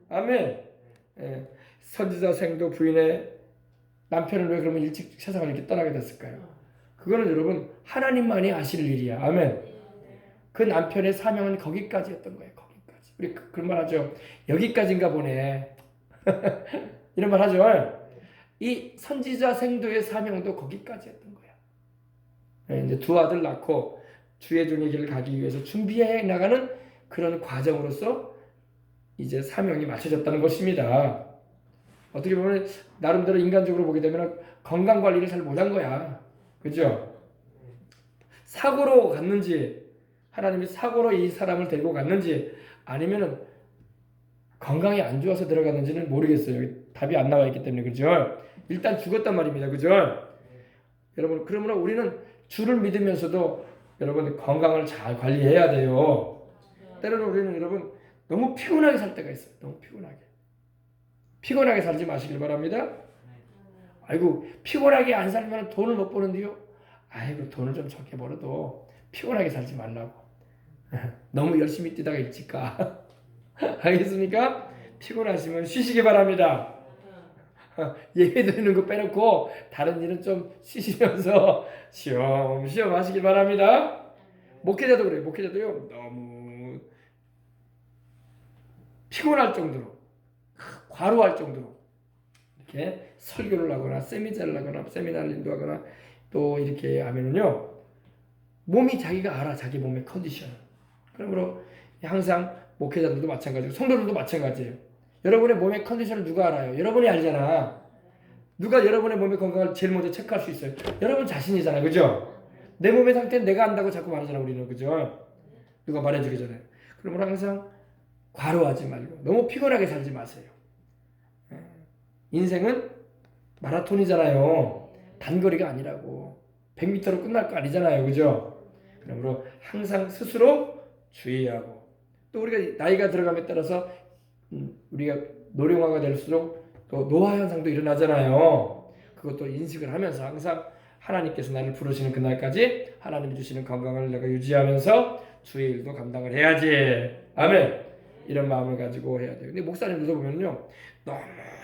아멘. 예. 선지자 생도 부인의 남편을 왜 그러면 일찍 세상을 이렇게 떠나게 됐을까요? 그거는 여러분 하나님만이 아실 일이야. 아멘. 그 남편의 사명은 거기까지였던 거예요. 거기까지. 우리 그런 말 하죠. 여기까지인가 보네. 이런 말 하죠. 이 선지자 생도의 사명도 거기까지였던 거야. 예, 이제 두 아들 낳고 주의 종의 길을 가기 위해서 준비해 나가는 그런 과정으로서 이제 사명이 맞춰졌다는 것입니다. 어떻게 보면 나름대로 인간적으로 보게 되면 건강 관리를 잘 못한 거야. 그죠? 사고로 갔는지 하나님이 사고로 이 사람을 데리고 갔는지 아니면은 건강이 안 좋아서 들어갔는지는 모르겠어요. 답이 안 나와 있기 때문에. 그죠? 일단 죽었단 말입니다. 그죠? 여러분, 그러므로 우리는 주를 믿으면서도 여러분 건강을 잘 관리해야 돼요. 때로는 우리는 여러분 너무 피곤하게 살 때가 있어요. 너무 피곤하게 살지 마시길 바랍니다. 아이고 피곤하게 안 살면 돈을 못 버는데요. 아이고 돈을 좀 적게 벌어도 피곤하게 살지 말라고. 너무 열심히 뛰다가 일찍가. 알겠습니까? 피곤하시면 쉬시기 바랍니다. 예배 드리는 거 빼놓고 다른 일은 좀 쉬시면서 쉬엄쉬엄 하시기 바랍니다. 목회자도 그래요. 목회자도요. 너무 피곤할 정도로 과로할 정도로 이렇게 설교를 하거나 세미나를 하거나 세미나를 인도하거나 또 이렇게 하면은요 몸이 자기가 알아. 자기 몸의 컨디션. 그러므로 항상 목회자들도 마찬가지고 성도들도 마찬가지예요. 여러분의 몸의 컨디션을 누가 알아요? 여러분이 알잖아. 누가 여러분의 몸의 건강을 제일 먼저 체크할 수 있어요? 여러분 자신이잖아요. 그죠? 내 몸의 상태는 내가 안다고 자꾸 말하잖아. 우리는. 그죠? 누가 말해주기 전에. 그러므로 항상 과로하지 말고 너무 피곤하게 살지 마세요. 인생은 마라톤이잖아요. 단거리가 아니라고. 100m로 끝날 거 아니잖아요. 그죠? 그러므로 항상 스스로 주의하고 또 우리가 나이가 들어감에 따라서 우리가 노령화가 될수록 또 노화 현상도 일어나잖아요. 그것도 인식을 하면서 항상 하나님께서 나를 부르시는 그날까지 하나님이 주시는 건강을 내가 유지하면서 주의 일도 감당을 해야지. 아멘. 이런 마음을 가지고 해야 돼요. 근데 목사님들도 보면요. 너무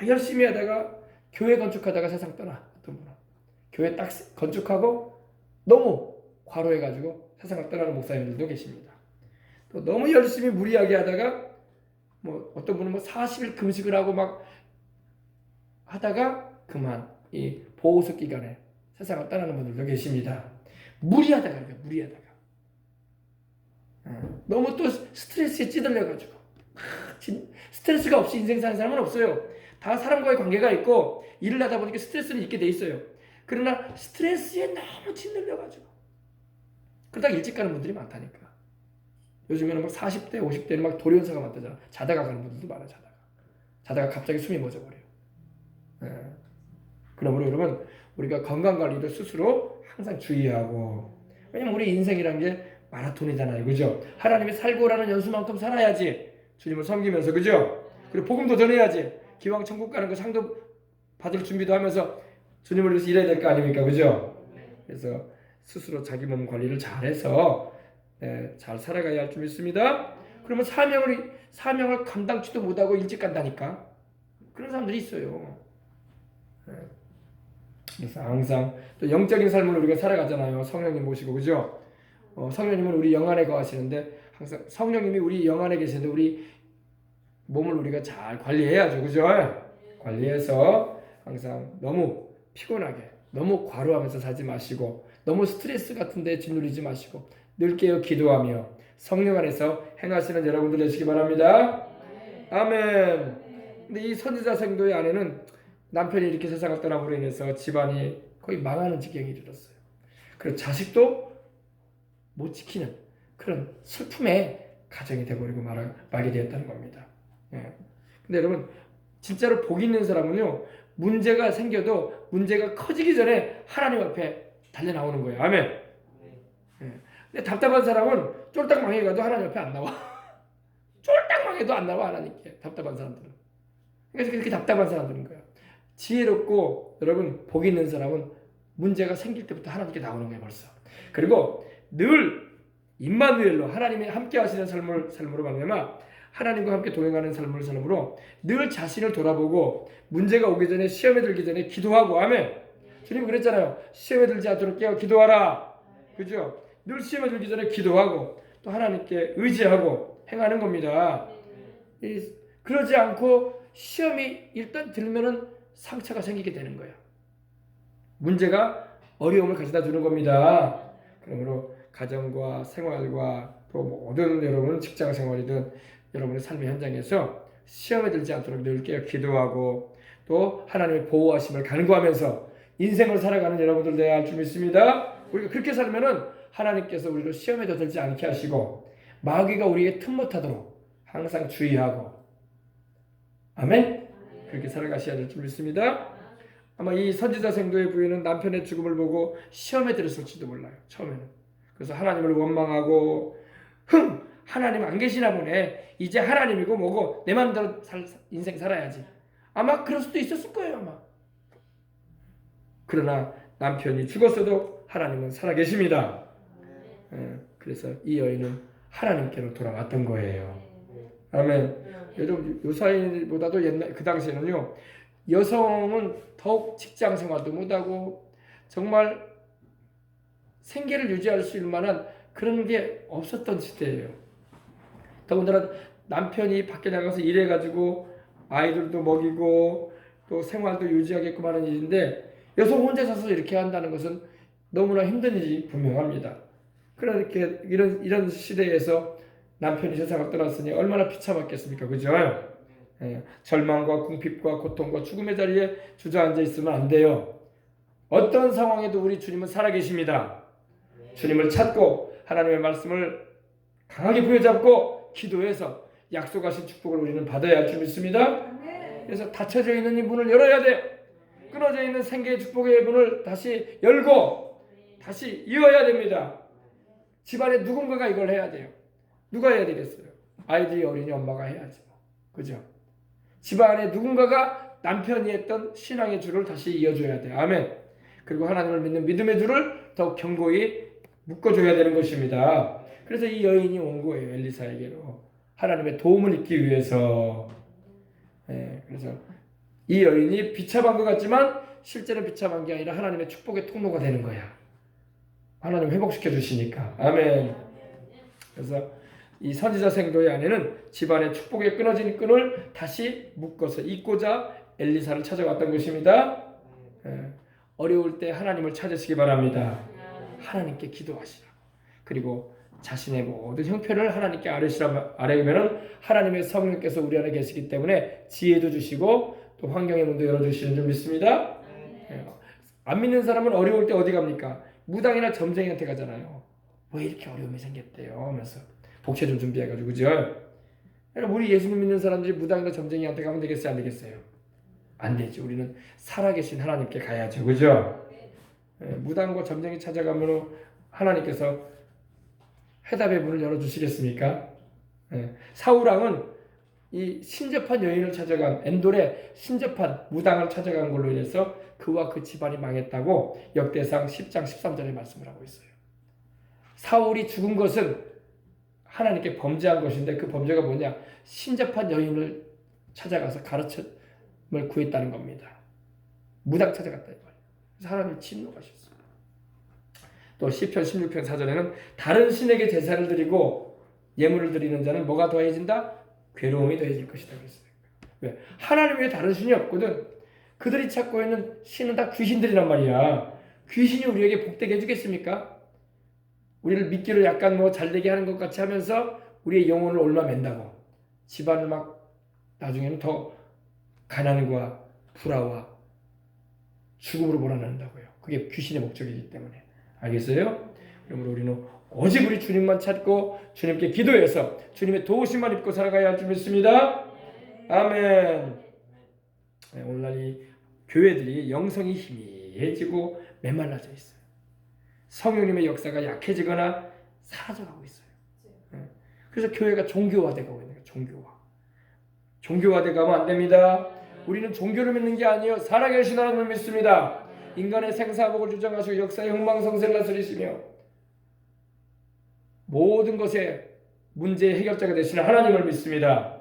열심히 하다가 교회 건축하다가 세상 떠나. 어떤 분은. 교회 딱 건축하고 너무 과로해가지고 세상을 떠나는 목사님들도 계십니다. 또 너무 열심히 무리하게 하다가 뭐 어떤 분은 뭐 40일 금식을 하고 막 하다가 그만 이 보호석 기간에 세상을 떠나는 분들도 계십니다. 무리하다가 너무 또 스트레스에 찌들려가지고 스트레스가 없이 인생 사는 사람은 없어요. 다 사람과의 관계가 있고 일을 하다 보니까 스트레스는 있게 돼 있어요. 그러나 스트레스에 너무 짓눌려가지고 그러다가 일찍 가는 분들이 많다니까. 요즘에는 막 40대, 50대는 막 돌연사가 많다잖아. 자다가 가는 분들도 많아. 자다가 갑자기 숨이 멎어버려요. 그러므로 여러분 우리가 건강관리도 스스로 항상 주의하고 왜냐면 우리 인생이란 게 마라톤이잖아요. 그죠? 하나님이 살고 오라는 연수만큼 살아야지. 주님을 섬기면서. 그죠? 그리고 복음도 전해야지. 기왕 천국 가는 거 상도 받을 준비도 하면서 주님을 위해서 일해야 될 거 아닙니까? 그죠? 그래서 스스로 자기 몸 관리를 잘해서 잘 살아가야 할 줄 믿습니다. 그러면 사명을 감당치도 못하고 일찍 간다니까. 그런 사람들이 있어요. 그래서 항상 또 영적인 삶을 우리가 살아가잖아요. 성령님 모시고. 그죠? 성령님은 우리 영 안에 거하시는데 항상 성령님이 우리 영 안에 계시는데 우리 몸을 우리가 잘 관리해야죠. 그죠? 관리해서 항상 너무 피곤하게 너무 과로하면서 살지 마시고 너무 스트레스 같은 데 짓눌리지 마시고 늘 깨어 기도하며 성령 안에서 행하시는 여러분들 되시기 바랍니다. 아멘. 근데 이 선지자 생도의 아내는 남편이 이렇게 세상을 떠남으로 인해서 집안이 거의 망하는 지경에 이르렀어요. 그리고 자식도 못 지키는 그런 슬픔의 가정이 되어버리고 말게 되었다는 겁니다. 근데 여러분 진짜로 복 있는 사람은요 문제가 생겨도 문제가 커지기 전에 하나님 앞에 달려 나오는 거예요. 아멘. 근데 답답한 사람은 쫄딱 망해가도 하나님 앞에 안 나와. 쫄딱 망해도 안 나와 하나님께. 답답한 사람들은. 그래서 그렇게 답답한 사람들인 거예요. 지혜롭고 여러분 복 있는 사람은 문제가 생길 때부터 하나님께 나오는 거예요. 벌써. 그리고 늘 임마누엘로 하나님이 함께 하시는 삶으로 말미암아 하나님과 함께 동행하는 삶을 사람으로 늘 자신을 돌아보고 문제가 오기 전에 시험에 들기 전에 기도하고 아멘. 주님 그랬잖아요. 시험에 들지 않도록 깨어 기도하라. 그죠? 늘 시험에 들기 전에 기도하고 또 하나님께 의지하고 행하는 겁니다. 그러지 않고 시험이 일단 들면은 상처가 생기게 되는 거예요. 문제가 어려움을 가져다 주는 겁니다. 그러므로 가정과 생활과 또 모든 여러분 직장 생활이든 여러분의 삶의 현장에서 시험에 들지 않도록 늘 깨어 기도하고 또 하나님의 보호하심을 간구하면서 인생을 살아가는 여러분들 되어야 할 줄 믿습니다. 우리가 그렇게 살면은 하나님께서 우리를 시험에도 들지 않게 하시고 마귀가 우리에게 틈 못하도록 항상 주의하고 아멘? 그렇게 살아가셔야 될 줄 믿습니다. 아마 이 선지자 생도의 부인은 남편의 죽음을 보고 시험에 들었을지도 몰라요. 처음에는. 그래서 하나님을 원망하고 하나님 안 계시나 보네. 이제 하나님이고 뭐고 내 마음대로 인생 살아야지. 아마 그럴 수도 있었을 거예요. 아마. 그러나 남편이 죽었어도 하나님은 살아계십니다. 그래서 이 여인은 하나님께로 돌아왔던 거예요. 아멘. 요즘 요사이보다도 옛날 그 당시에는요. 여성은 더욱 직장 생활도 못하고 정말 생계를 유지할 수 있을 만한 그런 게 없었던 시대예요. 더군다나 남편이 밖에 나가서 일해가지고 아이들도 먹이고 또 생활도 유지하게끔 하는 일인데 여성 혼자 사서 이렇게 한다는 것은 너무나 힘든 일이 분명합니다. 그러니까 이런 시대에서 남편이 세상을 떠났으니 얼마나 비참했겠습니까? 그죠? 절망과 궁핍과 고통과 죽음의 자리에 주저앉아 있으면 안 돼요. 어떤 상황에도 우리 주님은 살아계십니다. 주님을 찾고 하나님의 말씀을 강하게 부여잡고 기도해서 약속하신 축복을 우리는 받아야 할 줄 믿습니다. 그래서 닫혀져 있는 이 문을 열어야 돼요. 끊어져 있는 생계의 축복의 문을 다시 열고 다시 이어야 됩니다. 집안에 누군가가 이걸 해야 돼요. 누가 해야 되겠어요? 아이들이 어린이 엄마가 해야지. 그죠? 집안에 누군가가 남편이 했던 신앙의 줄을 다시 이어줘야 돼요. 아멘. 그리고 하나님을 믿는 믿음의 줄을 더욱 견고히 묶어줘야 되는 것입니다. 그래서 이 여인이 온 거예요. 엘리사에게로. 하나님의 도움을 잊기 위해서. 그래서 이 여인이 비참한 것 같지만 실제로 비참한 게 아니라 하나님의 축복의 통로가 되는 거야. 하나님 회복시켜 주시니까. 아멘. 그래서 이 선지자 생도의 아내는 집안의 축복에 끊어진 끈을 다시 묶어서 잇고자 엘리사를 찾아왔던 것입니다. 어려울 때 하나님을 찾으시기 바랍니다. 하나님께 기도하시라고. 그리고 자신의 모든 형편을 하나님께 아뢰면 하나님의 성령께서 우리 안에 계시기 때문에 지혜도 주시고 또 환경의 문도 열어주시는 줄 믿습니다. 안 믿는 사람은 어려울 때 어디 갑니까? 무당이나 점쟁이한테 가잖아요. 왜 이렇게 어려움이 생겼대요 하면서 복채 좀 준비해가지고. 그죠? 우리 예수님 믿는 사람들이 무당이나 점쟁이한테 가면 되겠어요? 안 되겠어요? 안 되죠. 우리는 살아계신 하나님께 가야죠. 그죠? 무당과 점쟁이 찾아가면 하나님께서 해답의 문을 열어주시겠습니까? 사울왕은 이 신접한 여인을 찾아간 엔돌의 신접한 무당을 찾아간 걸로 인해서 그와 그 집안이 망했다고 역대상 10장 13절에 말씀을 하고 있어요. 사울이 죽은 것은 하나님께 범죄한 것인데 그 범죄가 뭐냐? 신접한 여인을 찾아가서 가르침을 구했다는 겁니다. 무당 찾아갔다 이거예요. 그래서 하나님 진노하셨어요. 또 시편 16편 4절에는 다른 신에게 제사를 드리고 예물을 드리는 자는 뭐가 더해진다? 괴로움이 더해질 것이다 그랬어요. 왜? 하나님 외에 다른 신이 없거든. 그들이 찾고 있는 신은 다 귀신들이란 말이야. 귀신이 우리에게 복되게 해주겠습니까? 우리를 믿기로 약간 잘되게 하는 것 같이 하면서 우리의 영혼을 옮아맨다고. 집안을 막 나중에는 더 가난과 불화와 죽음으로 몰아낸다고요. 그게 귀신의 목적이기 때문에. 알겠어요? 그러므로 우리는 오직 우리 주님만 찾고 주님께 기도해서 주님의 도우심만 입고 살아가야 할 줄 믿습니다. 아멘. 오늘날 이 교회들이 영성이 희미해지고 메말라져 있어요. 성령님의 역사가 약해지거나 사라져가고 있어요. 그래서 교회가 종교화되고 있는 거예요. 종교화돼 가면 안 됩니다. 우리는 종교를 믿는 게 아니에요. 살아계신 하나님을 믿습니다. 인간의 생사복을 주장하시고 역사의 흥망성쇠를 다스리시며 모든 것에 문제의 해결자가 되시는 하나님을 믿습니다.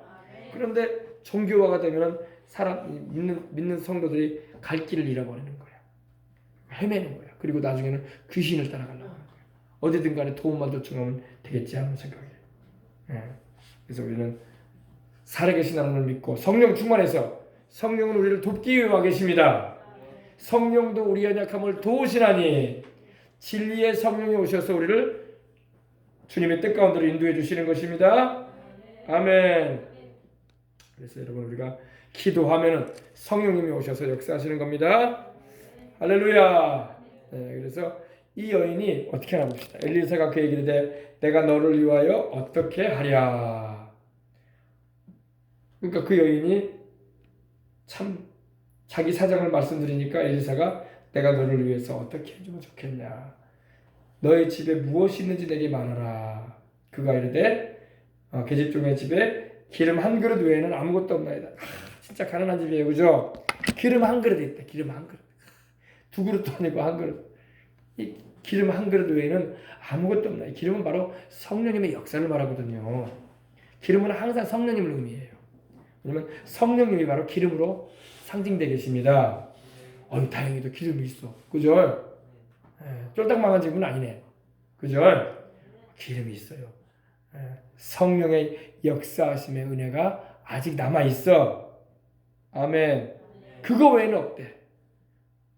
그런데 종교화가 되면 사람 믿는 성도들이 갈 길을 잃어버리는 거야. 헤매는 거야. 그리고 나중에는 귀신을 따라가려고 하는 거야. 어디든 간에 도움만 요청하면 되겠지 하는 생각이에요. 그래서 우리는 살아계신 하나님을 믿고 성령 충만해서 성령은 우리를 돕기 위해 와 계십니다. 성령도 우리의 연약함을 도우시나니 진리의 성령이 오셔서 우리를 주님의 뜻 가운데로 인도해 주시는 것입니다. 아멘. 그래서 여러분 우리가 기도하면은 성령님이 오셔서 역사하시는 겁니다. 할렐루야. 그래서 이 여인이 어떻게 하나 봅시다. 엘리사가 그에게 이르되 내가 너를 위하여 어떻게 하랴. 그러니까 그 여인이 참 자기 사정을 말씀드리니까 엘리사가 내가 너를 위해서 어떻게 해주면 좋겠냐. 너의 집에 무엇이 있는지 내게 말하라. 그가 이르되 계집종의 집에 기름 한 그릇 외에는 아무것도 없나이다. 진짜 가난한 집이에요. 그죠? 기름 한 그릇 있대. 기름 한 그릇. 두 그릇도 아니고 한 그릇. 이 기름 한 그릇 외에는 아무것도 없나. 기름은 바로 성령님의 역사를 말하거든요. 기름은 항상 성령님을 의미해요. 왜냐면 성령님이 바로 기름으로 상징되어 계십니다. 다행히도 기름이 있어. 그죠? 쫄딱 망한 집은 아니네. 그죠? 기름이 있어요. 성령의 역사하심의 은혜가 아직 남아 있어. 아멘. 그거 외에는 없대.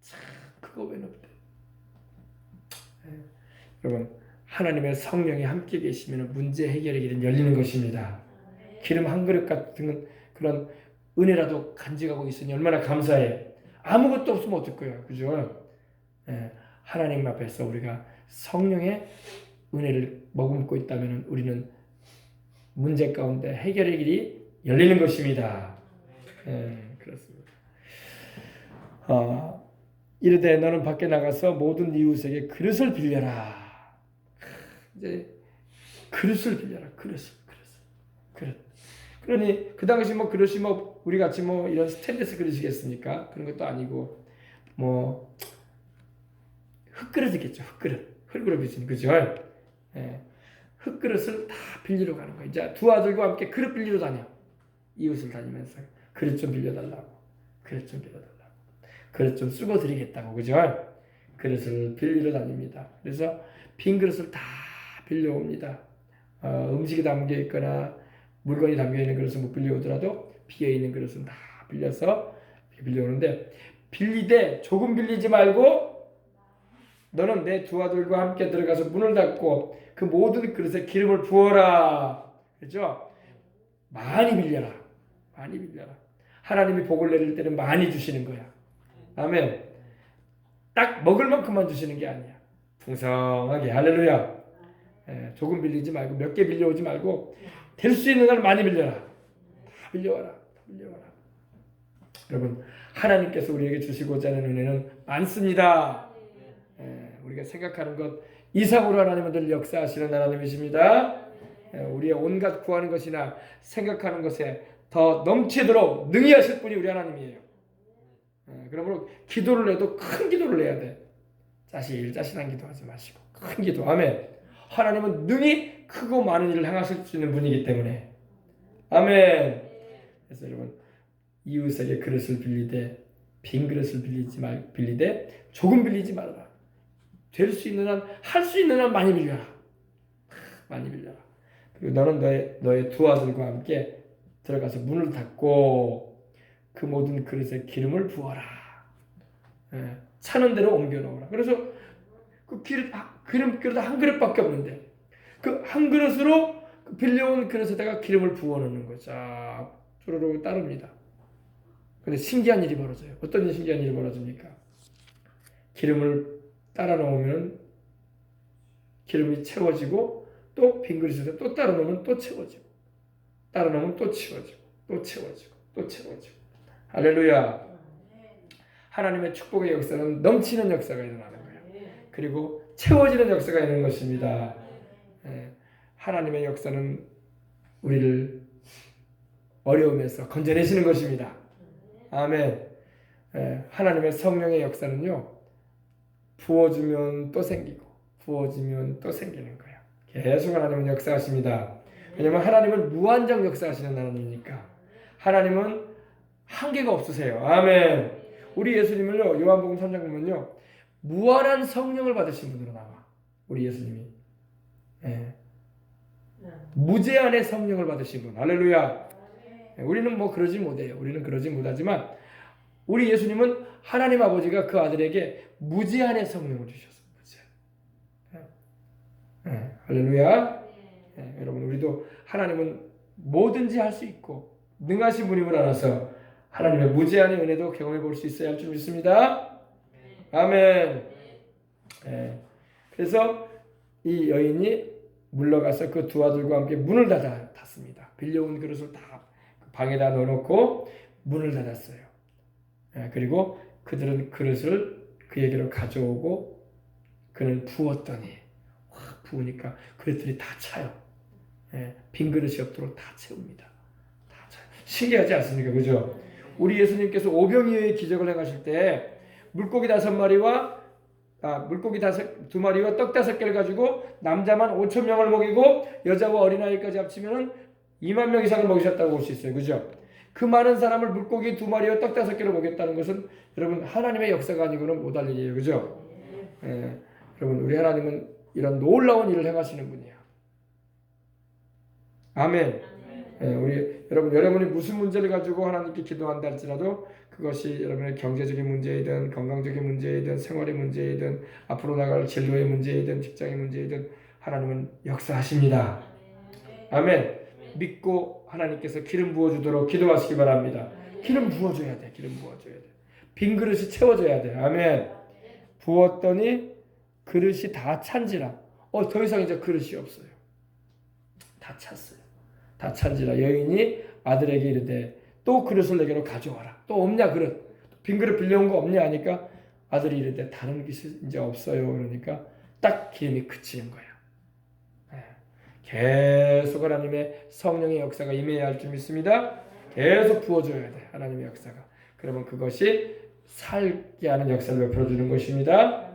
참, 그거 외에는 없대. 여러분, 하나님의 성령이 함께 계시면 문제 해결의 길은 열리는 것입니다. 기름 한 그릇 같은 그런 은혜라도 간직하고 있으니 얼마나 감사해. 아무것도 없으면 어떨 거야. 그죠? 하나님 앞에서 우리가 성령의 은혜를 머금고 있다면 우리는 문제 가운데 해결의 길이 열리는 것입니다. 그렇습니다. 이르되 너는 밖에 나가서 모든 이웃에게 그릇을 빌려라. 이제 그릇을 빌려라. 그릇. 그러니 그 당시 그릇이 우리 같이 이런 스테인리스 그릇이겠습니까? 그런 것도 아니고 흙그릇이겠죠. 흙그릇이지, 그죠? 흙그릇을 다 빌리러 가는 거예요. 이제 두 아들과 함께 그릇 빌리러 다녀. 이웃을 다니면서 그릇 좀 빌려달라고. 그릇 좀 쓰고 드리겠다고, 그죠? 그릇을 빌리러 다닙니다. 그래서 빈 그릇을 다 빌려옵니다. 음식이 담겨 있거나 물건이 담겨 있는 그릇은 못 빌려오더라도 비어 있는 그릇은 다 빌려서 빌려오는데, 빌리되 조금 빌리지 말고 너는 내 두 아들과 함께 들어가서 문을 닫고 그 모든 그릇에 기름을 부어라. 그렇죠? 많이 빌려라. 하나님이 복을 내릴 때는 많이 주시는 거야. 아멘. 딱 먹을 만큼만 주시는 게 아니야. 풍성하게. 할렐루야. 조금 빌리지 말고 몇 개 빌려오지 말고 될 수 있는 날 많이 빌려라. 다 빌려와라. 여러분, 하나님께서 우리에게 주시고자 하는 은혜는 많습니다. 우리가 생각하는 것 이상으로 하나님은 늘 역사하시는 하나님이십니다. 우리의 온갖 구하는 것이나 생각하는 것에 더 넘치도록 능히 하실 분이 우리 하나님이에요. 그러므로 기도를 해도 큰 기도를 해야 돼. 자신한 기도하지 마시고 큰 기도. 아멘. 하나님은 능히 크고 많은 일을 행하실 수 있는 분이기 때문에. 아멘. 그래서 여러분, 이웃에게 그릇을 빌리되 빈 그릇을 빌리되 조금 빌리지 말아라. 될 수 있는 한, 할 수 있는 한 많이 빌려라. 그리고 너는 너의 두 아들과 함께 들어가서 문을 닫고 그 모든 그릇에 기름을 부어라. 차는 대로 옮겨 놓으라. 그래서 그 기름 한 그릇밖에 없는데 그 한 그릇으로 빌려온 그릇에다가 기름을 부어 놓는 거죠. 쪼르르 따릅니다. 근데 신기한 일이 벌어져요. 어떤 신기한 일이 벌어집니까? 기름을 따라 놓으면 기름이 채워지고 또 빈 그릇에서 또 따라 놓으면 또 채워지고 따라 놓으면 또 채워지고 할렐루야. 하나님의 축복의 역사는 넘치는 역사가 일어나는 거예요. 그리고 채워지는 역사가 있는 것입니다. 하나님의 역사는 우리를 어려움에서 건져내시는 것입니다. 아멘. 하나님의 성령의 역사는요, 부어주면 또 생기고 부어주면 또 생기는 거예요. 계속 하나님은 역사하십니다. 왜냐하면 하나님은 무한정 역사하시는 하나님이니까. 하나님은 한계가 없으세요. 아멘. 우리 예수님을요, 요한복음 3장 보면요, 무한한 성령을 받으신 분으로 나와. 우리 예수님이. 예. 무제한의 성령을 받으신 분. 할렐루야. 우리는 뭐 그러지 못해요. 우리는 그러지 못하지만 우리 예수님은 하나님 아버지가 그 아들에게 무제한의 성령을 주셨어요. 무제한. 할렐루야. 여러분, 우리도 하나님은 뭐든지 할 수 있고 능하신 분임을 알아서 하나님의 무제한의 은혜도 경험해 볼 수 있어야 할 줄 믿습니다. 아멘. 그래서 이 여인이 물러가서 그 두 아들과 함께 문을 닫습니다. 빌려온 그릇을 다 방에다 넣어놓고 문을 닫았어요. 그리고 그들은 그릇을 그에게로 가져오고 그는 부었더니 확 부으니까 그릇들이 다 차요. 빈 그릇이 없도록 다 채웁니다. 다 차요. 신기하지 않습니까? 그죠? 우리 예수님께서 오병이어의 기적을 행하실 때 물고기 5마리와 물고기 2마리와 떡 5개를 가지고 남자만 5,000명을 먹이고 여자와 어린아이까지 합치면 2만 명 이상을 먹이셨다고 볼 수 있어요. 그죠? 그 많은 사람을 물고기 2마리와 떡 5개로 먹였다는 것은 여러분 하나님의 역사가 아니고는 못할 일이에요. 그죠? 여러분 우리 하나님은 이런 놀라운 일을 행하시는 분이에요. 아멘. 여러분이 무슨 문제를 가지고 하나님께 기도한다 할지라도 그것이 여러분의 경제적인 문제이든 건강적인 문제이든 생활의 문제이든 앞으로 나갈 진로의 문제이든 직장의 문제이든 하나님은 역사하십니다. 아멘. 믿고 하나님께서 기름 부어주도록 기도하시기 바랍니다. 기름 부어줘야 돼. 기름 부어줘야 돼. 빈 그릇이 채워져야 돼. 아멘. 부었더니 그릇이 다 찬지라. 더 이상 이제 그릇이 없어요. 다 찼어요. 다 찬지라 여인이 아들에게 이르되 또 그릇을 내게로 가져와라. 또 없냐 그릇. 빈 그릇 빌려온 거 없냐 하니까 아들이 이르되 다른 것이 이제 없어요. 그러니까 딱 기름이 그치는 거야. 계속 하나님의 성령의 역사가 임해야 할 줄 믿습니다. 계속 부어줘야 돼. 하나님의 역사가. 그러면 그것이 살게 하는 역사를 베풀어주는 것입니다.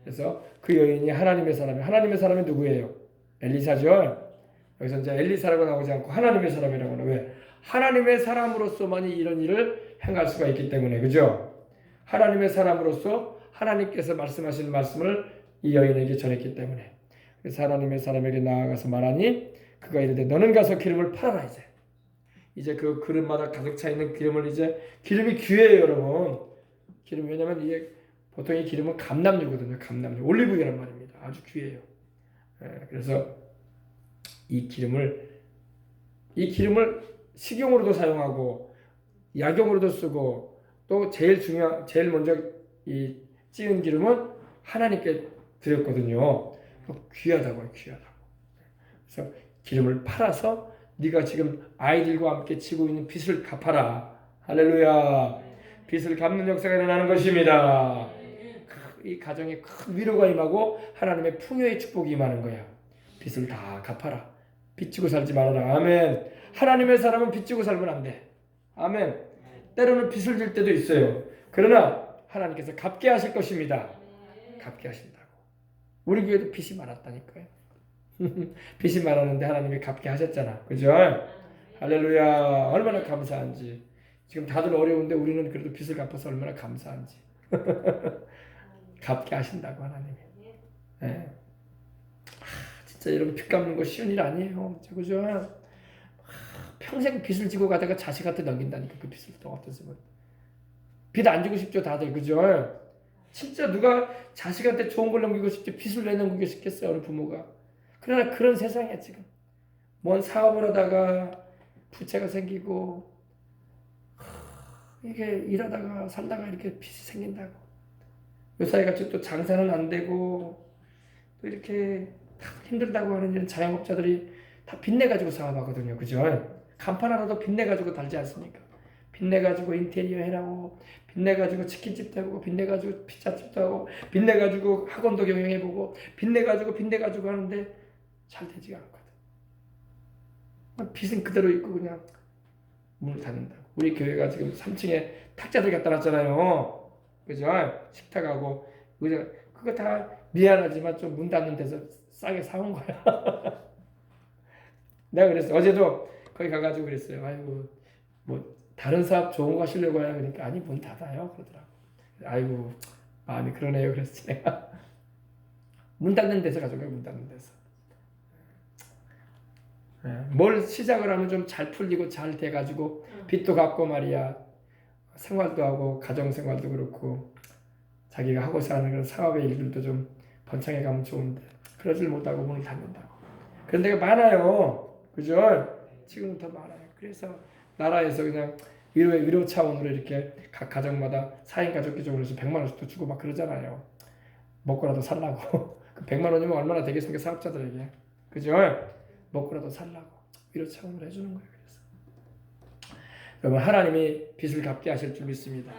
그래서 그 여인이 하나님의 사람이 누구예요? 엘리사죠. 여기서 이제 엘리사라고 나오지 않고 하나님의 사람이라고 하는 왜? 하나님의 사람으로서만이 이런 일을 행할 수가 있기 때문에 그죠? 하나님의 사람으로서 하나님께서 말씀하신 말씀을 이 여인에게 전했기 때문에 그래서 하나님의 사람에게 나아가서 말하니 그가 이르되 너는 가서 기름을 팔아라 이제 그 그릇마다 가득 차 있는 기름을 기름이 귀해요 여러분. 기름 왜냐면 이게 보통 이 기름은 감람유거든요. 감람유 올리브유란 말입니다. 아주 귀해요. 그래서 이 기름을 식용으로도 사용하고 약용으로도 쓰고 또 제일 먼저 이 찌은 기름은 하나님께 드렸거든요. 귀하다고요. 그래서 기름을 팔아서 네가 지금 아이들과 함께 지고 있는 빚을 갚아라. 할렐루야. 빚을 갚는 역사가 일어나는 것입니다. 이 가정에 큰 위로가 임하고 하나님의 풍요의 축복이 임하는 거야. 빚을 다 갚아라. 빚지고 살지 말아라. 아멘. 하나님의 사람은 빚지고 살면 안 돼. 아멘. 때로는 빚을 질 때도 있어요. 그러나 하나님께서 갚게 하실 것입니다. 갚게 하신다고. 우리 교회도 빚이 많았다니까요. 빚이 많았는데 하나님이 갚게 하셨잖아. 그죠? 할렐루야. 얼마나 감사한지. 지금 다들 어려운데 우리는 그래도 빚을 갚아서 얼마나 감사한지. 갚게 하신다고 하나님이. 진짜 여러분 빚 갚는 거 쉬운 일 아니에요. 그죠? 평생 빚을 지고 가다가 자식한테 넘긴다니까 그 빚을 또 어떠세요? 빚 안 주고 싶죠 다들. 그죠? 진짜 누가 자식한테 좋은 걸 넘기고 싶지 빚을 내넘기고 싶겠어요 어느 부모가. 그러나 그런 세상이야 지금. 뭔 사업을 하다가 부채가 생기고 이게 일하다가 살다가 이렇게 빚이 생긴다고. 요사이같이 또 장사는 안 되고 또 이렇게 다 힘들다고 하는 이런 자영업자들이 다 빚내가지고 사업하거든요. 그죠? 간판 하나도 빚내가지고 달지 않습니까? 빚내가지고 인테리어 해라고, 빚내가지고 치킨집도 해보고, 빚내가지고 피자집도 하고, 빚내가지고 학원도 경영해보고, 빚내가지고 하는데 잘 되지가 않거든. 빚은 그대로 있고 그냥 문을 닫는다고. 우리 교회가 지금 3층에 탁자들 갖다 놨잖아요. 그죠? 식탁하고 의자 그거 다 미안하지만 좀 문 닫는 데서 싸게 사온 거야. 내가 그랬어. 어제도 거기 가가지고 그랬어요. 아이고 뭐 다른 사업 좋은 거 하시려고 해요. 그러니까 아니 문 닫아요 그러더라고. 아이고 마음이 그러네요. 그래서 내가 문 닫는 데서 가져가요. 문 닫는 데서. 뭘 시작을 하면 좀 잘 풀리고 잘 돼가지고 빚도 갚고 말이야. 생활도 하고 가정생활도 그렇고 자기가 하고 사는 그런 사업의 일들도 좀 번창해 가면 좋은데 그러질 못하고 문을 닫는다고. 그런 데가 많아요. 그죠? 지금은 더 많아요. 그래서 나라에서 그냥 위로 차원으로 이렇게 각 가정마다 4인 가족 기준으로 해서 100만 원씩도 주고 막 그러잖아요. 먹고라도 살라고. 그 100만 원이면 얼마나 되겠습니까? 사업자들에게. 그죠? 먹고라도 살라고 위로 차원으로 해주는 거예요. 그래서 여러분 하나님이 빚을 갚게 하실 줄 믿습니다.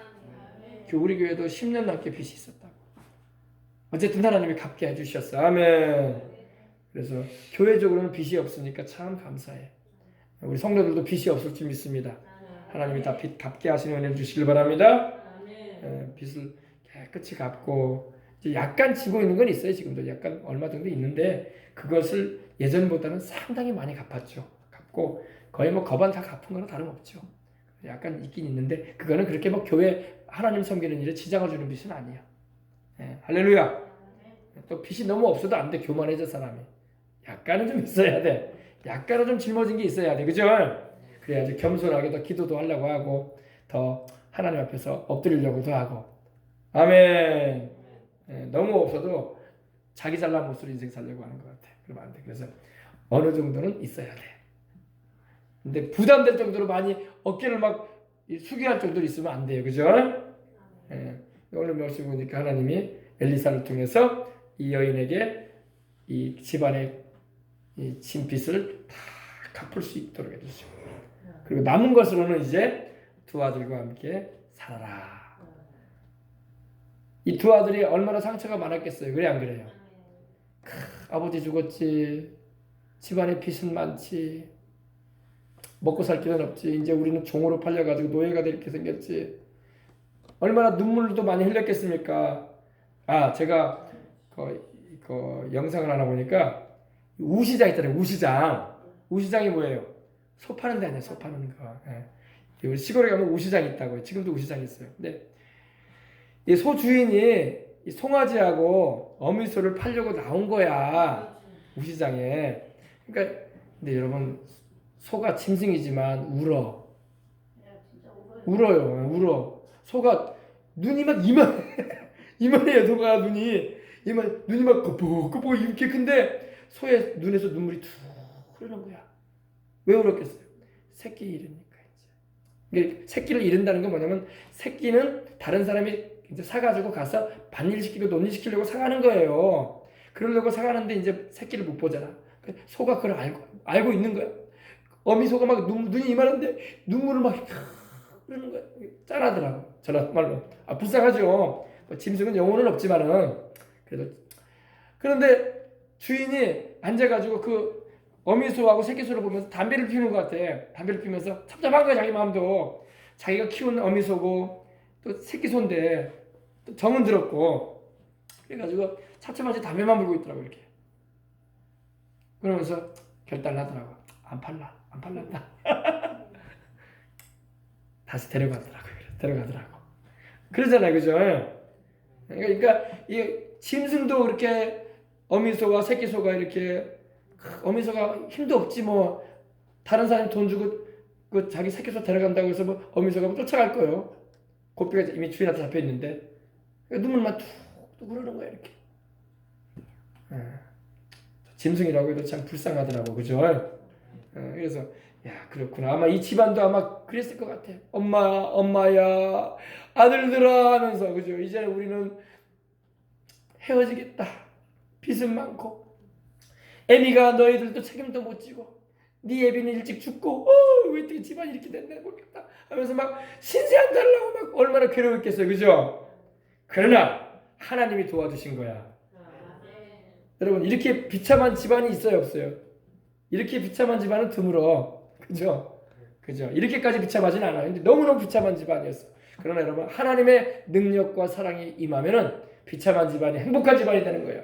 우리 교회도 10년 넘게 빚이 있었다고. 어쨌든 하나님이 갚게 해주셨어. 아멘. 그래서 교회적으로는 빚이 없으니까 참 감사해. 우리 성도들도 빚이 없을 줄 믿습니다. 하나님이 다 빚 갚게 하시는 은혜를 주시길 바랍니다. 빚을 깨끗이 갚고 이제 약간 지고 있는 건 있어요. 지금도 약간 얼마 정도 있는데 그것을 예전보다는 상당히 많이 갚았죠. 갚고 거의 뭐 거반 다 갚은 거는 다름없죠. 약간 있긴 있는데 그거는 그렇게 뭐 교회 하나님 섬기는 일에 지장을 주는 빚은 아니야. 할렐루야. 또 빚이 너무 없어도 안 돼. 교만해져 사람이. 약간은 좀 있어야 돼. 약간은 좀 짊어진 게 있어야 돼. 그죠? 그래야지 겸손하게 더 기도도 하려고 하고 더 하나님 앞에서 엎드리려고도 하고. 아멘. 너무 없어도 자기 잘난 모습으로 인생 살려고 하는 것 같아. 그러면 안 돼. 그래서 어느 정도는 있어야 돼. 근데 부담될 정도로 많이 어깨를 막 숙여할 정도로 있으면 안 돼요. 그죠? 오늘 말씀 보니까 하나님이 엘리사를 통해서 이 여인에게 이 집안의 이 진빚을 다 갚을 수 있도록 해주시고 그리고 남은 것으로는 이제 두 아들과 함께 살아라. 이 두 아들이 얼마나 상처가 많았겠어요. 그래 안 그래요? 아버지 죽었지. 집안에 빚은 많지. 먹고 살 길은 없지. 이제 우리는 종으로 팔려가지고 노예가 될 게 생겼지. 얼마나 눈물도 많이 흘렸겠습니까? 제가 그 영상을 하나 보니까 우시장 있잖아요. 우시장이 뭐예요? 소 파는 데 아니에요. 소 파는 거. 우리 시골에 가면 우시장이 있다고요. 지금도 우시장이 있어요. 근데 이 소 주인이 이 송아지하고 어미소를 팔려고 나온 거야. 우시장에. 그러니까 근데 여러분 소가 짐승이지만 울어요. 소가 눈이 막 이만해요. 소가 눈이 막 거북거북 이렇게 큰데 소의 눈에서 눈물이 툭 흐르는 거야. 왜 울었겠어요? 새끼 잃으니까 이제. 새끼를 잃는다는 건 뭐냐면 새끼는 다른 사람이 이제 사가지고 가서 반일시키고 논일시키려고 사가는 거예요. 그러려고 사가는데 이제 새끼를 못 보잖아. 소가 그걸 알고 있는 거야. 어미소가 막 눈이 이만한데 눈물을 막 흐르는 거야. 짠하더라고. 저말로. 불쌍하죠. 뭐 짐승은 영혼은 없지만은 그래도. 그런데 주인이 앉아가지고 그 어미소하고 새끼소를 보면서 담배를 피우는 것 같아. 담배를 피우면서 섭섭한 거야. 자기 마음도. 자기가 키운 어미소고 또 새끼소인데 또 정은 들었고 그래가지고 차츰차츰 담배만 불고 있더라고 이렇게. 그러면서 결단을 하더라고. 안 팔란다. 다시 데려가더라고. 그러잖아요, 그죠? 그러니까 이 짐승도 그렇게 어미소와 새끼소가 이렇게 어미소가 힘도 없지 뭐 다른 사람 돈 주고 그 자기 새끼소 데려간다고 해서 뭐 어미소가 쫓아갈 거예요. 고삐가 이미 주인한테 잡혀 있는데 눈물만 툭툭 흐르는 거야 이렇게. 짐승이라고 해도 참 불쌍하더라고, 그죠? 그래서 야 그렇구나. 아마 이 집안도 아마 그랬을 것 같아. 엄마야 아들들아 하면서 그죠? 이제 우리는 헤어지겠다. 빚은 많고 애미가 너희들도 책임도 못 지고 네 애비는 일찍 죽고 왜 어떻게 집안이 이렇게 됐나 모르겠다 하면서 막 신세 한 달라고 막 얼마나 괴로웠겠어요, 그죠? 그러나 하나님이 도와주신 거야. 여러분 이렇게 비참한 집안이 있어요, 없어요? 이렇게 비참한 집안은 드물어. 그죠? 이렇게까지 비참하진 않아요. 근데 너무너무 비참한 집안이었어. 그러나 여러분 하나님의 능력과 사랑이 임하면은 비참한 집안이 행복한 집안이 되는 거예요.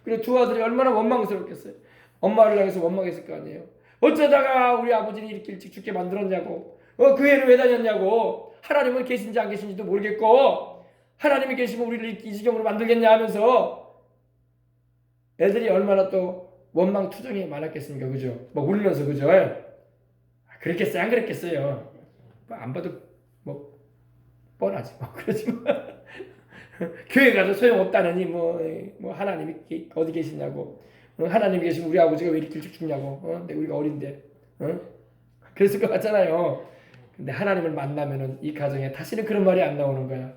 그리고 두 아들이 얼마나 원망스럽겠어요. 엄마를 향해서 원망했을 거 아니에요. 어쩌다가 우리 아버지는 이렇게 일찍 죽게 만들었냐고. 그 애는 왜 다녔냐고. 하나님은 계신지 안 계신지도 모르겠고 하나님이 계시면 우리를 이 지경으로 만들겠냐 하면서 애들이 얼마나 또 원망투정이 많았겠습니까? 그죠? 뭐 울면서 그죠? 그랬겠어요? 안 그랬겠어요? 안 봐도 뭐 뻔하지 뭐 그러지만 교회 가서 소용없다느니 뭐 하나님이 어디 계시냐고. 하나님이 계시면 우리 아버지가 왜 이렇게 일찍 죽냐고. 근데 우리가 어린데. 그랬을 것 같잖아요. 근데 하나님을 만나면은 이 가정에 다시는 그런 말이 안 나오는 거야.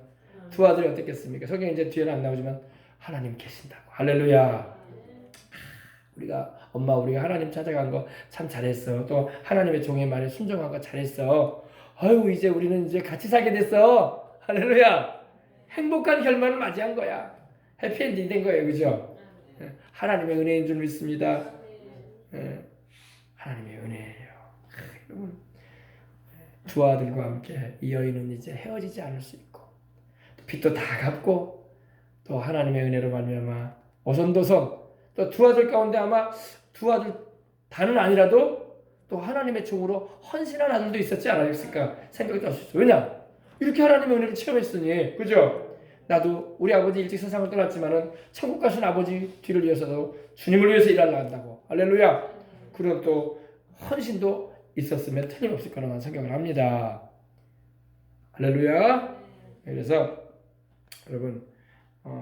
두 아들이 어떻겠습니까? 성경에 이제 뒤에는 안 나오지만 하나님 계신다고. 할렐루야. 우리가 하나님 찾아간 거 참 잘했어. 또 하나님의 종의 말에 순종한 거 잘했어. 아유 이제 우리는 이제 같이 살게 됐어. 할렐루야. 행복한 결말을 맞이한 거야. 해피엔딩 된 거예요. 그죠? 하나님의 은혜인 줄 믿습니다. 하나님의 은혜예요. 여러분 두 아들과 함께 이 여인은 이제 헤어지지 않을 수 있고 빚도 다 갚고 또 하나님의 은혜로 말미암아 오손도손 또 두 아들 가운데 아마 두 아들 다는 아니라도 또 하나님의 종으로 헌신한 아들도 있었지 않았을까 생각이 날 수 있어요. 왜냐? 이렇게 하나님의 은혜를 체험했으니 그죠? 나도 우리 아버지 일찍 세상을 떠났지만은 천국 가신 아버지 뒤를 이어서도 주님을 위해서 일하려 한다고. 할렐루야. 그런 또 헌신도 있었으면 틀림없을 거라는 생각을 합니다. 할렐루야. 그래서 여러분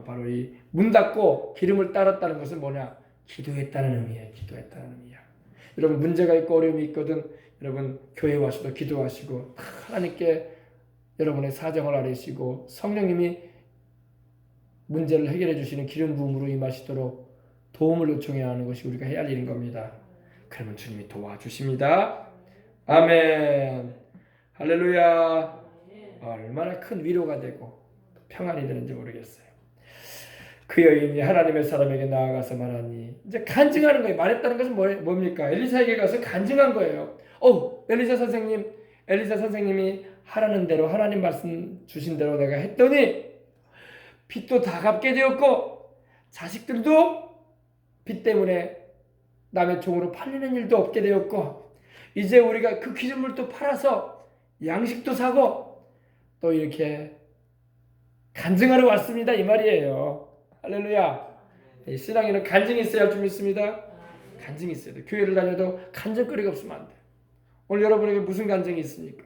바로 이 문 닫고 기름을 따랐다는 것은 뭐냐? 기도했다는 의미예요. 기도했다는 의미야. 여러분 문제가 있고 어려움이 있거든 여러분 교회 와서도 기도하시고 하나님께 여러분의 사정을 아뢰시고 성령님이 문제를 해결해 주시는 기름 부음으로 임하시도록 도움을 요청해야 하는 것이 우리가 해야 할 일인 겁니다. 그러면 주님이 도와주십니다. 아멘. 할렐루야. 얼마나 큰 위로가 되고 평안이 되는지 모르겠어요. 그 여인이 하나님의 사람에게 나아가서 말하니 이제 간증하는 거예요. 말했다는 것은 뭡니까? 엘리사에게 가서 간증한 거예요. 엘리사 선생님이 하라는 대로 하나님 말씀 주신 대로 내가 했더니 빚도 다 갚게 되었고 자식들도 빚 때문에 남의 종으로 팔리는 일도 없게 되었고 이제 우리가 그 기름물도 팔아서 양식도 사고 또 이렇게 간증하러 왔습니다 이 말이에요. 할렐루야. 신앙에는 간증이 있어야 할 줄 믿습니다. 간증이 있어야 돼. 교회를 다녀도 간증거리가 없으면 안 돼. 오늘 여러분에게 무슨 간증이 있습니까?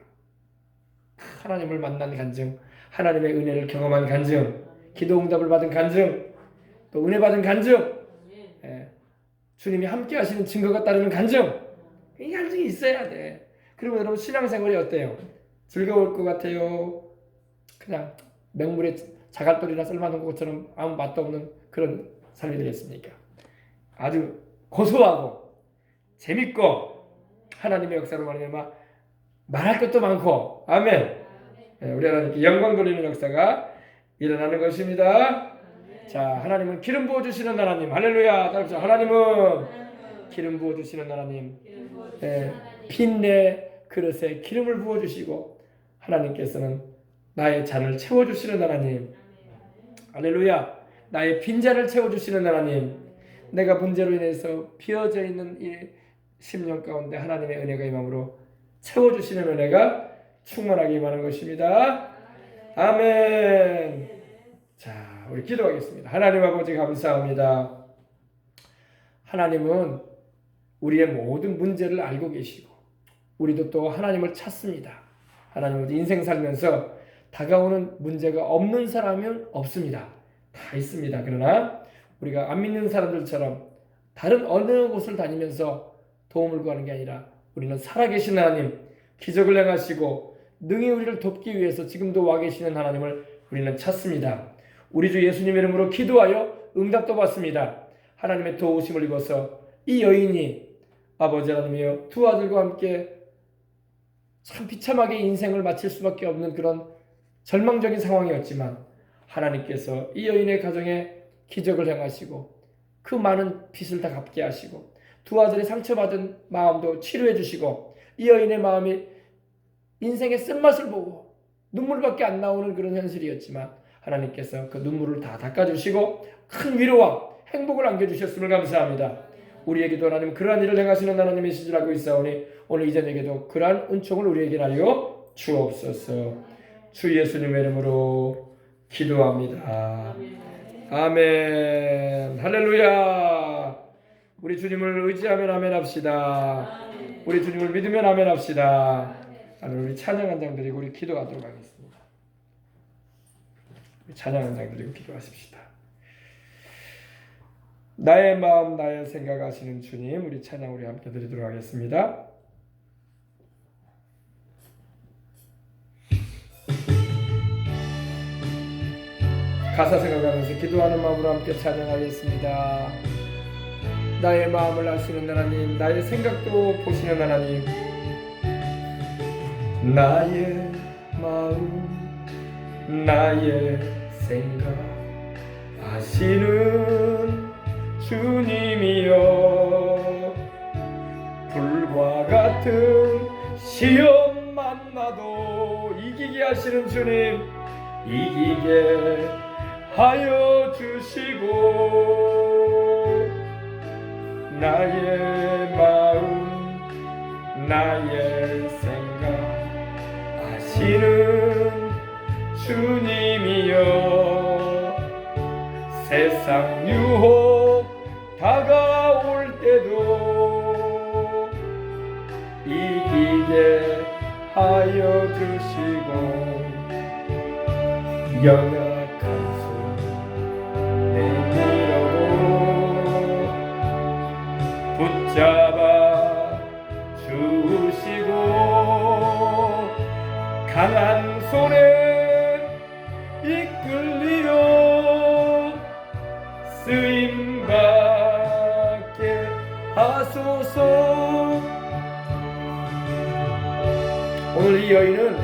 하나님을 만난 간증, 하나님의 은혜를 경험한 간증, 기도 응답을 받은 간증, 또 은혜 받은 간증, 주님이 함께 하시는 증거가 따르는 간증. 이 간증이 있어야 돼. 그러면 여러분 신앙생활이 어때요? 즐거울 것 같아요? 그냥 맹물에 자갈돌이나 썰만한 것처럼 아무 맛도 없는 그런 삶이 되겠습니까? 아주 고소하고 재밌고 하나님의 역사로 말하면 말할 것도 많고 아멘. 우리 하나님께 영광 돌리는 역사가 일어나는 것입니다. 자, 하나님은 기름 부어주시는 하나님. 할렐루야. 따라합시다. 하나님은 기름 부어주시는 하나님. 빈내 그릇에 기름을 부어주시고 하나님께서는 나의 잔을 채워주시는 하나님. 할렐루야. 나의 빈잔을 채워주시는 하나님. 내가 문제로 인해서 비어져 있는 이 심령 가운데 하나님의 은혜가 임함으로 채워주시는 은혜가 충만하게 임하는 것입니다. 아멘. 자, 우리 기도하겠습니다. 하나님 아버지 감사합니다. 하나님은 우리의 모든 문제를 알고 계시고 우리도 또 하나님을 찾습니다. 하나님은 인생 살면서 다가오는 문제가 없는 사람은 없습니다. 다 있습니다. 그러나 우리가 안 믿는 사람들처럼 다른 어느 곳을 다니면서 도움을 구하는 게 아니라 우리는 살아계신 하나님, 기적을 행하시고 능히 우리를 돕기 위해서 지금도 와 계시는 하나님을 우리는 찾습니다. 우리 주 예수님의 이름으로 기도하여 응답도 받습니다. 하나님의 도우심을 입어서 이 여인이 아버지 하나님이여 두 아들과 함께 참 비참하게 인생을 마칠 수밖에 없는 그런 절망적인 상황이었지만 하나님께서 이 여인의 가정에 기적을 행하시고 그 많은 빚을 다 갚게 하시고 두 아들의 상처받은 마음도 치료해 주시고 이 여인의 마음이 인생의 쓴맛을 보고 눈물밖에 안 나오는 그런 현실이었지만 하나님께서 그 눈물을 다 닦아주시고 큰 위로와 행복을 안겨주셨음을 감사합니다. 우리에게도 하나님 그러한 일을 행하시는 하나님이신 줄 알고 있사오니 오늘 이 저녁에도 그러한 은총을 우리에게 나려 주옵소서. 주 예수님의 이름으로 기도합니다. 아멘. 할렐루야. 우리 주님을 의지하면 아멘 합시다. 우리 주님을 믿으면 아멘 합시다. 우리 찬양 한 장 드리고 우리 기도하도록 하겠습니다. 찬양 한 장 드리고 기도하십시다. 나의 마음 나의 생각하시는 주님, 우리 찬양 우리 함께 드리도록 하겠습니다. 가사 생각하면서 기도하는 마음으로 함께 찬양하겠습니다. 나의 마음을 아시는 하나님, 나의 생각도 보시는 하나님, 나의 마음 나의 생각 아시는 주님이여, 불과 같은 시험 만나도 이기게 하시는 주님, 이기게 하여 주시고, 나의 마음 나의 생각 아시는 주님이여, 세상 유혹 다가올 때도 이기게 하여 주시고, 연약한 손 내밀어도 붙잡아 주시고, 강한 손에 이끌리어 쓰임받게 하소서. 오늘 이 여인은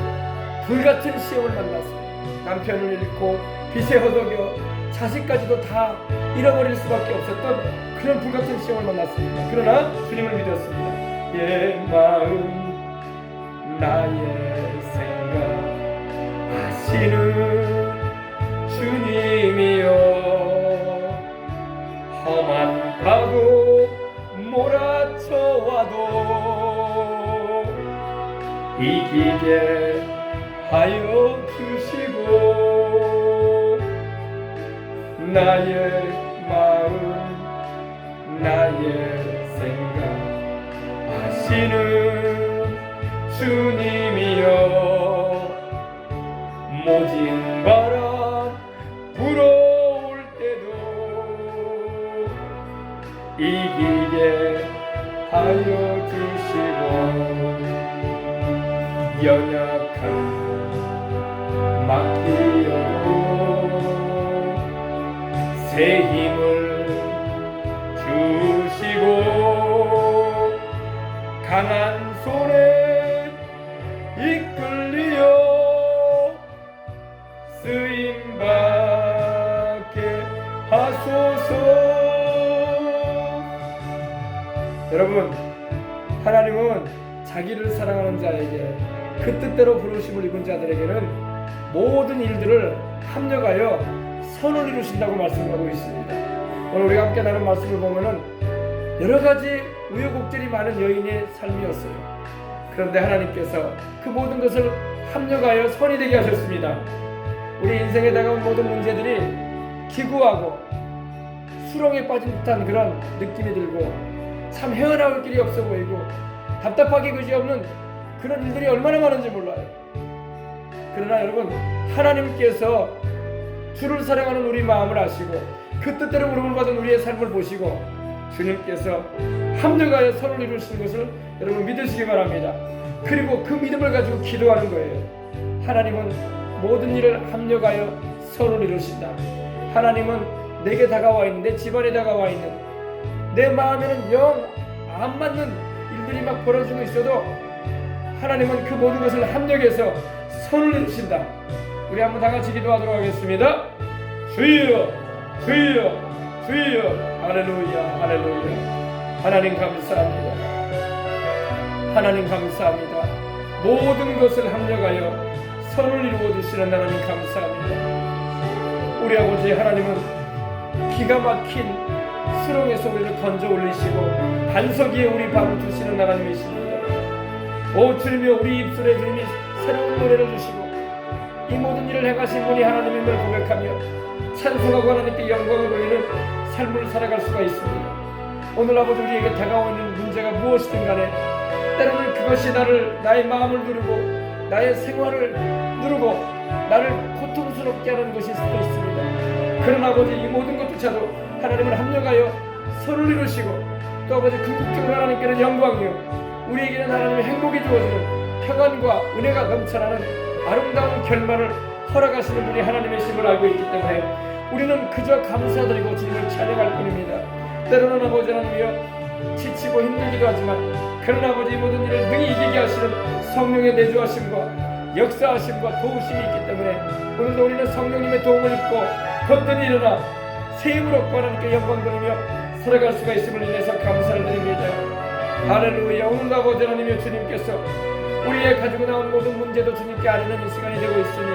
불같은 시험을 만났습니다. 남편을 잃고 빚에 허덕여 자식까지도 다 잃어버릴 수밖에 없었던 그런 불같은 시험을 만났습니다. 그러나 주님을 믿었습니다. 내 마음 나의 생각 아시는 주님이여, 험한 파도 몰아쳐와도 이기게 하여 주시고, 나의 마음 나의 생각 아시는 주님이여, 모진 바람 불어올 때도 이기게 하여 주시고, 연약한 맡기어도 새 힘을 주시고, 강한 손에 이끌리어 쓰임받게 하소서. 여러분, 하나님은 자기를 사랑하는 자에게 그 뜻대로 부르심을 입은 자들에게는 모든 일들을 합력하여 선을 이루신다고 말씀하고 있습니다. 오늘 우리가 함께 나눈 말씀을 보면은 여러 가지 우여곡절이 많은 여인의 삶이었어요. 그런데 하나님께서 그 모든 것을 합력하여 선이 되게 하셨습니다. 우리 인생에 다가온 모든 문제들이 기구하고 수렁에 빠진 듯한 그런 느낌이 들고 참 헤어나올 길이 없어 보이고 답답하기 그지없는 그런 일들이 얼마나 많은지 몰라요. 그러나 여러분, 하나님께서 주를 사랑하는 우리 마음을 아시고 그 뜻대로 부름을 받은 우리의 삶을 보시고 주님께서 합력하여 선을 이루시는 것을 여러분 믿으시기 바랍니다. 그리고 그 믿음을 가지고 기도하는 거예요. 하나님은 모든 일을 합력하여 선을 이루신다. 하나님은 내게 다가와 있는, 내 집안에 다가와 있는, 내 마음에는 영 안 맞는 일들이 막 벌어지고 있어도 하나님은 그 모든 것을 합력해서 선을 이루신다. 우리 한번 다 같이 기도하도록 하겠습니다. 주여, 주여, 주여. 할렐루야, 할렐루야. 하나님 감사합니다. 하나님 감사합니다. 모든 것을 합력하여 선을 이루어 주시는 하나님 감사합니다. 우리 아버지 하나님은 기가 막힌 수렁에서 우리를 건져 올리시고 반석 위에 우리 발을 두시는 하나님이십니다. 오 주님이여, 우리 입술에 주님이 새로운 노래를 주시고 이 모든 일을 행하신 분이 하나님임을 고백하며 찬송하고 하나님께 영광을 돌리는 삶을 살아갈 수가 있습니다. 오늘 아버지, 우리에게 다가오는 문제가 무엇이든 간에 때로는 그것이 나의 마음을 누르고 나의 생활을 누르고 나를 고통스럽게 하는 것일 수도 있습니다. 그러나 아버지, 이 모든 것조차도 하나님을 합력하여 서로 이루시고 또 아버지 궁극적으로 하나님께는 영광이요 우리에게는 하나님의 행복이 주어지는 평안과 은혜가 넘쳐나는 아름다운 결말을 허락하시는 분이 하나님이심을 알고 있기 때문에 우리는 그저 감사드리고 주님을 찬양할 뿐입니다. 때로는 아버지 하나님이여 지치고 힘들기도 하지만 그러나 아버지, 이 모든 일을 능히 이기게 하시는 성령의 내주하심과 역사하심과 도우심이 있기 때문에 오늘도 우리는 성령님의 도움을 입고 거뜬히 일어나 새 힘을 얻고 하나님께 영광 돌리며 살아갈 수가 있음을 인해서 감사를 드립니다. 할렐루야. 오늘도 아버지 하나님이여, 주님께서 우리의 가지고 나온 모든 문제도 주님께 아뢰는 이 시간이 되고 있으니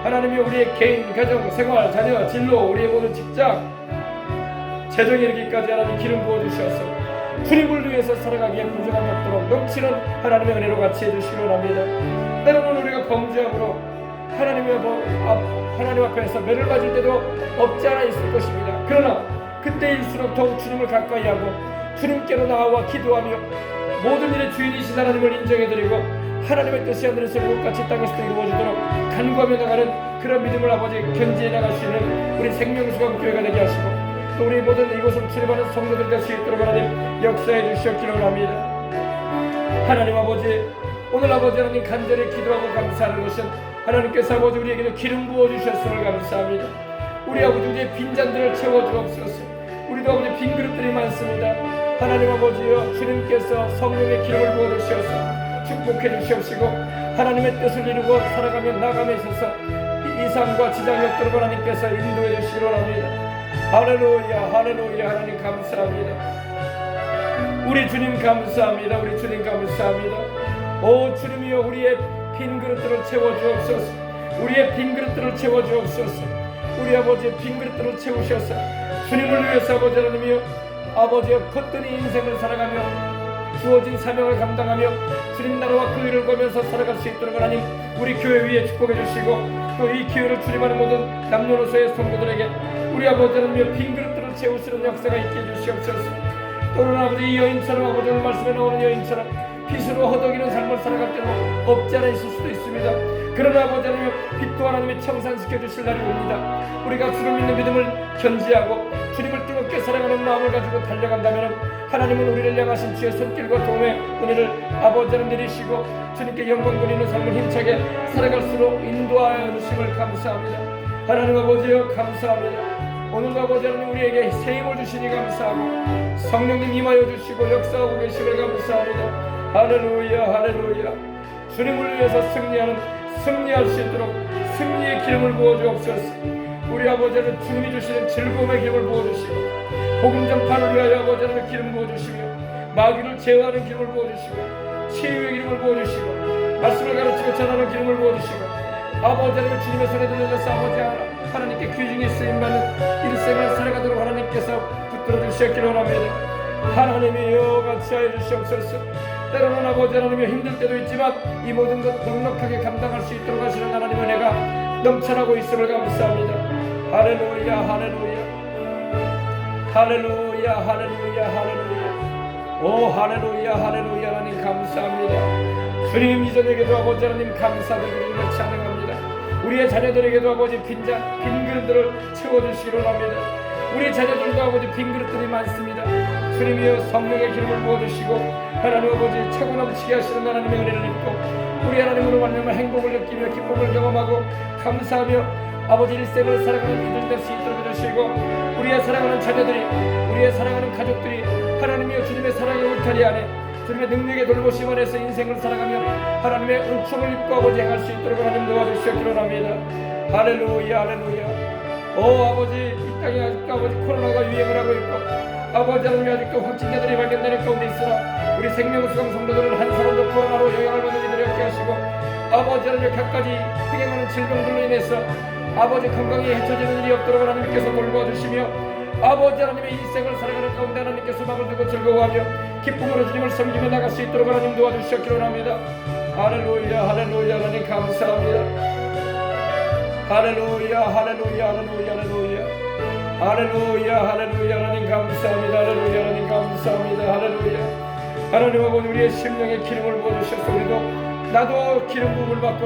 하나님이 우리의 개인, 가정, 생활, 자녀, 진로, 우리의 모든 직장, 재정에 이르기까지 하나님 기름 부어주셔서 주님을 위해서 살아가기에 부족함이 없도록 넘치는 하나님의 은혜로 같이 해주시기 원합니다. 때로는 우리가 범죄함으로 하나님 앞에서 매를 맞을 때도 없지 않아 있을 것입니다. 그러나 그때일수록 더욱 주님을 가까이 하고 주님께로 나아와 기도하며 모든 일의 주인이신 하나님을 인정해드리고 하나님의 뜻이 하늘에서 이루어같이 땅에서도 이루어지도록 간구하며 나가는 그런 믿음을 아버지 견지해 나갈 수 있는 우리 생명수강교회가 되게 하시고 또 우리 모든 이곳을 출입하는 성도들 될 수 있도록 하나님 역사해 주시옵기를 원합니다. 하나님 아버지, 오늘 아버지 하나님 간절히 기도하고 감사하는 것은 하나님께서 아버지 우리에게도 기름 부어주셨음을 감사합니다. 우리 아버지, 우리의 빈잔들을 채워주옵소서. 우리도 아버지 빈 그릇들이 많습니다. 하나님 아버지여, 주님께서 성령의 기름을 부어주셔서 축복해 주시옵시고 하나님의 뜻을 이루고 살아가며 나감에 있어서 이상과 지장이 없도록 하나님께서 인도해 주시기 원합니다. 할렐루야, 할렐루야. 하나님 감사합니다. 우리 주님 감사합니다. 우리 주님 감사합니다. 오 주님이여, 우리의 빈 그릇들을 채워주옵소서. 우리의 빈 그릇들을 채워주옵소서. 우리 아버지의 빈 그릇들을 채우셔서 주님을 위해서 아버지 하나님이여, 아버지여 거뜬히 인생을 살아가며 주어진 사명을 감당하며 주님 나라와 그 일을 보면서 살아갈 수 있도록 하나님 우리 교회 위에 축복해 주시고 또 이 기회를 출입하는 모든 남녀노소의 성도들에게 우리 아버지 하나님이여 빈 그릇들을 채우시는 역사가 있게 해주시옵소서. 또는 아버지, 이 여인처럼 아버지 오늘 말씀에 나오는 여인처럼 빚으로 허덕이는 삶을 살아갈 때는 없지 않아 있을 수도 있습니다. 그러나 아버지 하나님, 빚도 하나님이 청산시켜 주실 날이 옵니다. 우리가 주를 믿는 믿음을 견지하고 주님을 뜨겁게 사랑하는 마음을 가지고 달려간다면 하나님은 우리를 향하신 주의 손길과 도움의 은혜를 아버지 하나님 내리시고 주님께 영광 돌리는 삶을 힘차게 살아갈수록 인도하여 주심을 감사합니다. 하나님 아버지여 감사합니다. 오늘도 아버지 하나님 우리에게 새 힘을 주시니 감사하고 성령님 임하여 주시고 역사하고 계심을 감사합니다. 할렐루야, 할렐루야. 주님을 위해서 승리할 수 있도록 승리의 기름을 부어주옵소서. 우리 아버지는 주님이 주시는 즐거움의 기름을 부어주시고 복음 전파를 위하여 아버지 하나님 기름 부어주시며 마귀를 제어하는 기름을 부어주시고 치유의 기름을 부어주시고 말씀을 가르치고 전하는 기름을 부어주시고 아버지 하나님 주님의 손에 들려져서 아버지 하나님께 귀중히 쓰임받는 일생을 살아가도록 하나님께서 붙들어 주시옵기를 원합니다. 하나님이여 같이 하여 주시옵소서. 때로는 아버지 하나님이 힘들 때도 있지만 이 모든 것 넉넉하게 감당할 수 있도록 하시는 하나님의 은혜가 넘쳐나고 있음을 감사합니다. 할렐루야, 할렐루야. 할렐루야, 할렐루야, 할렐루야. 오 할렐루야, 할렐루야. 하나님 감사합니다. 주님 이 저녁에도 아버지 하나님 감사드리고 찬양합니다. 우리의 자녀들에게도 아버지 빈 그릇들을 채워주시기를 합니다. 우리 자녀들도 아버지 빈 그릇들이 많습니다. 주님이여 성령의 기름을 부어주시고 하나님 아버지 차고 넘치게 하시는 하나님의 은혜를 입고 우리 하나님으로 만나면 행복을 느끼며 기쁨을 경험하고 감사하며 아버지 일생을 살아가는 이들 될 수 있도록 해주시고 우리의 사랑하는 자녀들이 우리의 사랑하는 가족들이 하나님이여 주님의 사랑의 울타리 안에 주님의 능력의 돌보심 안에서 인생을 살아가며 하나님의 은총을 입고 아버지 행할 수 있도록 하나님 도와주시옵기를 합니다. 할렐루야, 할렐루야. 오 아버지, 이 땅에 아직도 아버지 코로나가 유행을 하고 있고 아버지 하나님 아직도 확진자들이 발견되는 가운데 있으나 우리 생명수강 성도들은 한 사람도 코로나로 영향을 받는 이들이 없게 하시고 아버지 하나님 각가지 횡행하는 질병들로 인해서 아버지 건강이 해쳐지는 일이 없도록 하나님께서 돌봐주시며 아버지 하나님의 인생을 살아가는 가운데 하나님께서 마음을 두고 즐거워하며 기쁨으로 주님을 섬기며 나갈 수 있도록 하나님 도와주시기를 합니다. 할렐루야 할렐루야 하나님 감사합니다. 할렐루야 할렐루야 할렐루야 할렐루야 할렐루야 할렐루야 하나님 감사합니다. 할렐루야 하나님 감사합니다. 할렐루야 하나님 아버지 우리의 심령에 기름을 부어주셔서 우리도 나도 기름 부음을 받고